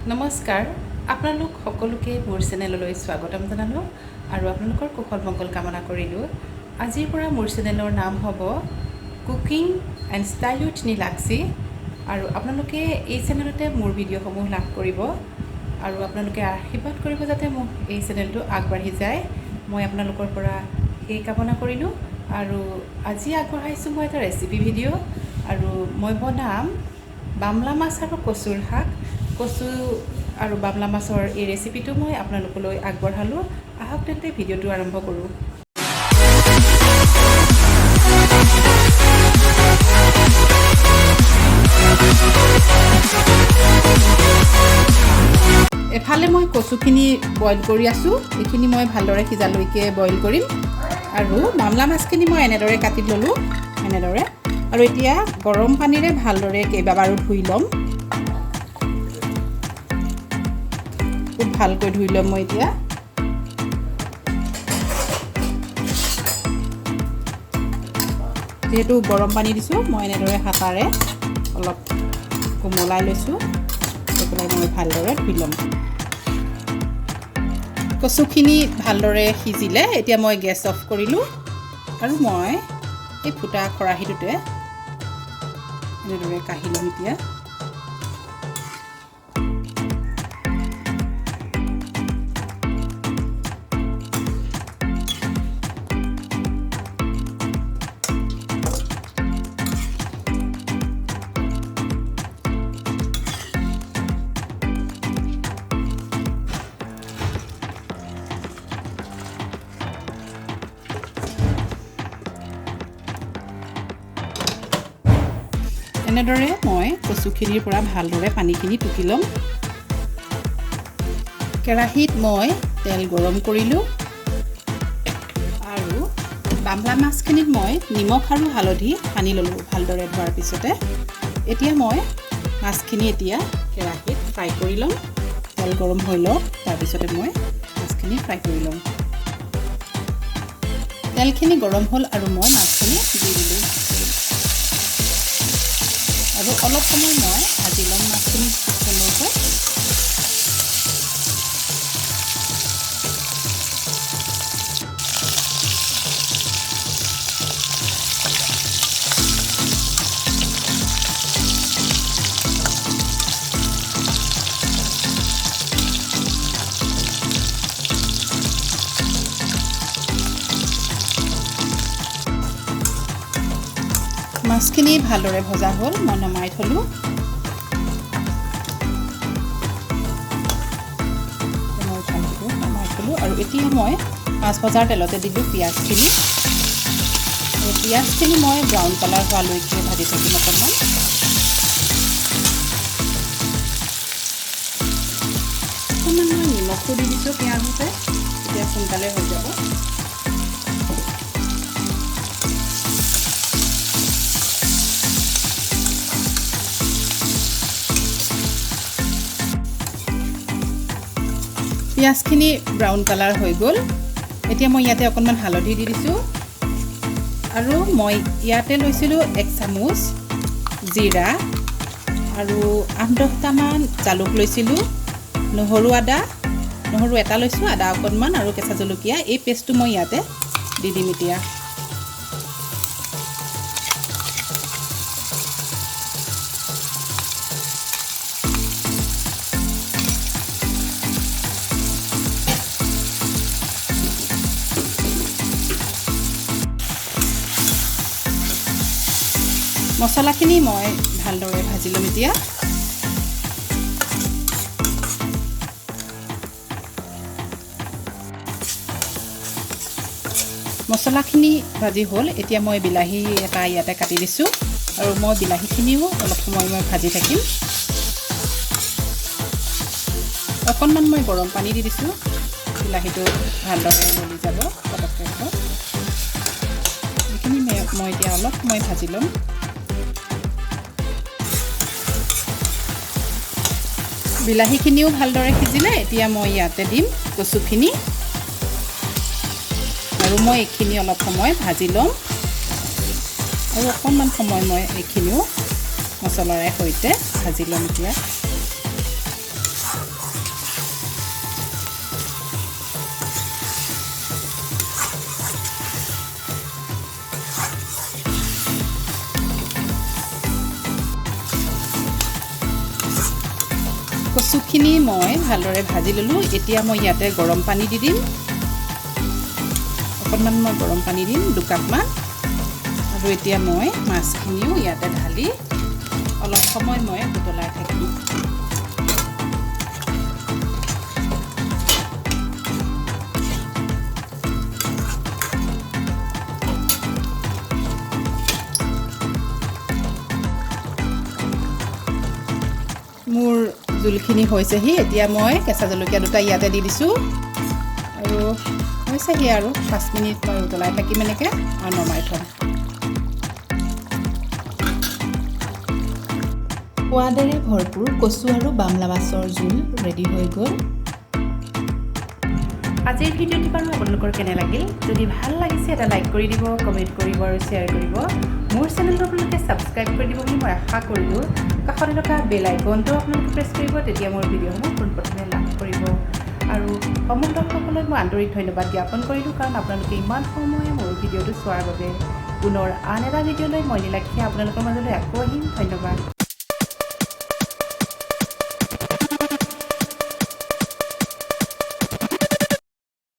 নমস্কাৰ আপোনালোক সকলোকে মোৰ চেনেললৈ স্বাগতম জনালোঁ আৰু আপোনালোকৰ কুশল মংগল কামনা কৰিলোঁ। আজিৰ পৰা মোৰ চেনেলৰ নাম হ'ব cooking and style with Nilakshi আৰু আপোনালোকে এই চেনেলতে মোৰ ভিডিঅ'সমূহ লাভ কৰিব আৰু আপোনালোকে আশীৰ্বাদ কৰিব যাতে মোক এই চেনেলটো আগবাঢ়ি যায়, মই আপোনালোকৰ পৰা সেই কামনা কৰিলোঁ। আৰু আজি আগবঢ়াইছোঁ মই এটা ৰেচিপি ভিডিঅ' আৰু মই বনাম বামলা মাছ আৰু কচুৰ শাক। কচু আৰু বামলা মাছৰ এই ৰেচিপিটো মই আপোনালোকলৈ আগবঢ়ালোঁ। আহক তেন্তে ভিডিঅ'টো আৰম্ভ কৰোঁ। এফালে মই কচুখিনি বইল কৰি আছোঁ, এইখিনি মই ভালদৰে সিজালৈকে বইল কৰিম আৰু বামলা মাছখিনি মই এনেদৰে কাটি ল'লোঁ এনেদৰে। আৰু এতিয়া গৰম পানীৰে ভালদৰে কেইবাবাৰো ধুই ল'ম, খুব ভালকৈ ধুই ল'ম মই এতিয়া। যিহেতু গৰম পানী দিছোঁ, মই এনেদৰে হাতাৰে অলপ কোমলাই লৈছোঁ, লৈ পেলাই মই ভালদৰে ধুই ল'ম। কচুখিনি ভালদৰে সিজিলে এতিয়া মই গেছ অফ কৰিলোঁ আৰু মই এই ফুটা খৰাহীটোতে এনেদৰে কাঢ়ি ল'ম এতিয়া। এনেদৰে মই কচুখিনিৰ পৰা ভালদৰে পানীখিনি টুকি ল'ম। কেৰাহীত মই তেল গৰম কৰিলোঁ আৰু বামলা মাছখিনিত মই নিমখ আৰু হালধি সানি ল'লোঁ ভালদৰে ধোৱাৰ পিছতে। এতিয়া মই মাছখিনি কেৰাহীত ফ্ৰাই কৰি ল'ম। তেল গৰম হৈ লওক, তাৰপিছতে মই মাছখিনি ফ্ৰাই কৰি ল'ম। তেলখিনি গৰম হ'ল আৰু মই মাছখিনি দি দিলোঁ আৰু অলপ সময় মই ভাজি ল'ম মাছখিনি সুন্দৰকৈ। মাছখিনি ভালদৰে ভজা হ'ল, মই নমাই থলোঁ। আৰু এতিয়া মই মাছ ভজাৰ তেলতে দিলোঁ পিঁয়াজখিনি। পিঁয়াজখিনি মই ব্ৰাউন কালাৰ হোৱালৈকে ভাজি থাকিম অকণমান। অকণমান মই নিমখো দি দিছোঁ পিঁয়াজতে, এতিয়া সোনকালে হৈ যাব। পিঁয়াজখিনি ব্ৰাউন কালাৰ হৈ গ'ল, এতিয়া মই ইয়াতে অকণমান হালধি দি দিছোঁ আৰু মই ইয়াতে লৈছিলোঁ 1 চামুচ জিৰা আৰু 8-10টামান জালুক লৈছিলোঁ, নহৰু এটা লৈছোঁ, আদা অকণমান আৰু কেঁচা জলকীয়া। এই পেষ্টটো মই ইয়াতে দি দিম এতিয়া। মছলাখিনি মই ভালদৰে ভাজি ল'ম এতিয়া। মছলাখিনি ভাজি হ'ল, এতিয়া মই বিলাহী এটা ইয়াতে কাটি দিছোঁ আৰু মই বিলাহীখিনিও অলপ সময় মই ভাজি থাকিম। অকণমান মই গৰম পানী দি দিছোঁ, বিলাহীটো ভালদৰে গলি যাব পটককৈ। এইখিনি মই এতিয়া অলপ সময় ভাজি ল'ম। বিলাহীখিনিও ভালদৰে সিজিলে, এতিয়া মই ইয়াতে দিম কচুখিনি আৰু মই এইখিনি অলপ সময় ভাজি ল'ম আৰু অকণমান সময় মই এইখিনিও মছলাৰে সৈতে ভাজি ল'ম এতিয়া। কচুখিনি মই ভালদৰে ভাজি ল'লোঁ। এতিয়া মই ইয়াতে গৰম পানী দি দিম। অকণমান মই গৰম পানী দিম 2 কাপমান। আৰু এতিয়া মই মাছখিনিও ইয়াতে ঢালি অলপ সময় মই উতলাই থাকিম। মোৰ জোলখিনি হৈছেহি। এতিয়া মই কেঁচা জলকীয়া 2টা ইয়াতে দি দিছোঁ আৰু হৈছেহি আৰু 5 মিনিট মই উতলাই থাকিম এনেকৈ আৰু নমাই থ'ম। সোৱাদেৰে ভৰপূৰ কচু আৰু বামলা মাছৰ জোল ৰেডি হৈ গ'ল। আজিৰ ভিডিঅ'টো বাৰু আপোনালোকৰ কেনে লাগিল? যদি ভাল লাগিছে এটা লাইক কৰি দিব, কমেণ্ট কৰিব আৰু শ্বেয়াৰ কৰিব। মোৰ চেনেলটো আপোনালোকে ছাবস্ক্ৰাইব কৰি দিব বুলি মই আশা কৰিলোঁ। কাষতে থকা বেল আইকনটো আপোনালোকে প্ৰেছ কৰিব, তেতিয়া মোৰ ভিডিঅ'সমূহ পোনপ্ৰথমে লাভ কৰিব। আৰু সমগ্ৰ দৰ্শকসকলক মই আন্তৰিক ধন্যবাদ জ্ঞাপন কৰিলোঁ, কাৰণ আপোনালোকে ইমান সময় মোৰ ভিডিঅ'টো চোৱাৰ বাবে। পুনৰ আন এটা ভিডিঅ'লৈ মই নীলাক্ষীয়ে আপোনালোকৰ মাজলৈ আকৌ আহিম। ধন্যবাদ।